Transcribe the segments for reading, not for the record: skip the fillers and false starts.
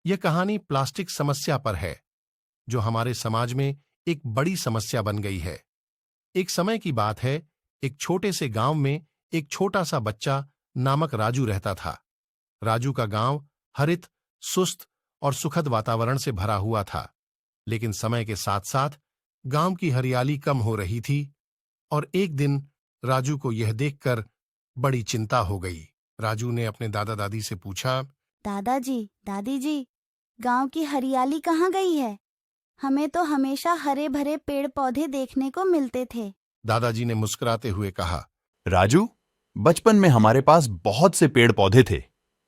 यह कहानी प्लास्टिक समस्या पर है, जो हमारे समाज में एक बड़ी समस्या बन गई है। एक समय की बात है, एक छोटे से गांव में एक छोटा सा बच्चा नामक राजू रहता था। राजू का गांव हरित, सुस्त और सुखद वातावरण से भरा हुआ था, लेकिन समय के साथ साथ गांव की हरियाली कम हो रही थी और एक दिन राजू को यह देखकर बड़ी चिंता हो गई। राजू ने अपने दादा दादी से पूछा, दादाजी, दादी जी, गांव की हरियाली कहाँ गई है? हमें तो हमेशा हरे भरे पेड़ पौधे देखने को मिलते थे। दादाजी ने मुस्कुराते हुए कहा, राजू, बचपन में हमारे पास बहुत से पेड़ पौधे थे,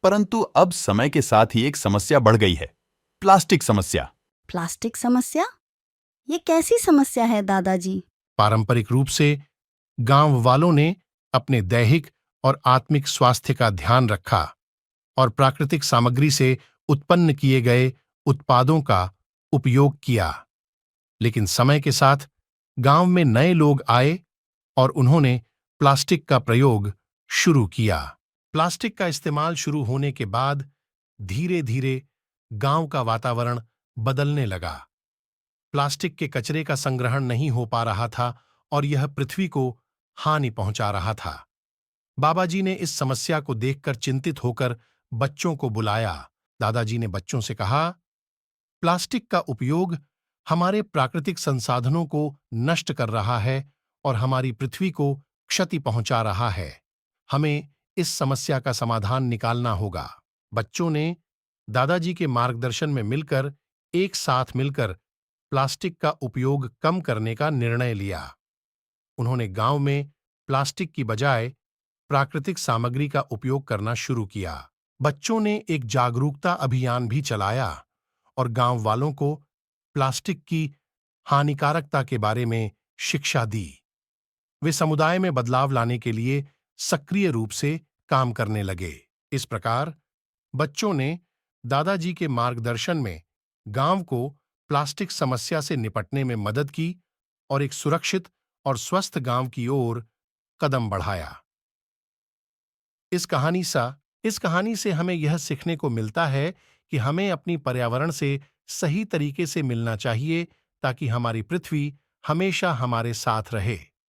परंतु अब समय के साथ ही एक समस्या बढ़ गई है, प्लास्टिक समस्या। प्लास्टिक समस्या? ये कैसी समस्या है दादाजी? पारंपरिक रूप से गांव वालों ने अपने दैहिक और आत्मिक स्वास्थ्य का ध्यान रखा और प्राकृतिक सामग्री से उत्पन्न किए गए उत्पादों का उपयोग किया। लेकिन समय के साथ गांव में नए लोग आए और उन्होंने प्लास्टिक का प्रयोग शुरू किया। प्लास्टिक का इस्तेमाल शुरू होने के बाद धीरे धीरे गांव का वातावरण बदलने लगा। प्लास्टिक के कचरे का संग्रहण नहीं हो पा रहा था और यह पृथ्वी को हानि पहुंचा रहा था। बाबाजी ने इस समस्या को देखकर चिंतित होकर बच्चों को बुलाया। दादाजी ने बच्चों से कहा, प्लास्टिक का उपयोग हमारे प्राकृतिक संसाधनों को नष्ट कर रहा है और हमारी पृथ्वी को क्षति पहुंचा रहा है। हमें इस समस्या का समाधान निकालना होगा। बच्चों ने दादाजी के मार्गदर्शन में मिलकर एक साथ मिलकर प्लास्टिक का उपयोग कम करने का निर्णय लिया। उन्होंने गांव में प्लास्टिक की बजाय प्राकृतिक सामग्री का उपयोग करना शुरू किया। बच्चों ने एक जागरूकता अभियान भी चलाया और गांव वालों को प्लास्टिक की हानिकारकता के बारे में शिक्षा दी। वे समुदाय में बदलाव लाने के लिए सक्रिय रूप से काम करने लगे। इस प्रकार बच्चों ने दादाजी के मार्गदर्शन में गांव को प्लास्टिक समस्या से निपटने में मदद की और एक सुरक्षित और स्वस्थ गांव की ओर कदम बढ़ाया। इस कहानी से हमें यह सीखने को मिलता है कि हमें अपनी पर्यावरण से सही तरीके से मिलना चाहिए ताकि हमारी पृथ्वी हमेशा हमारे साथ रहे।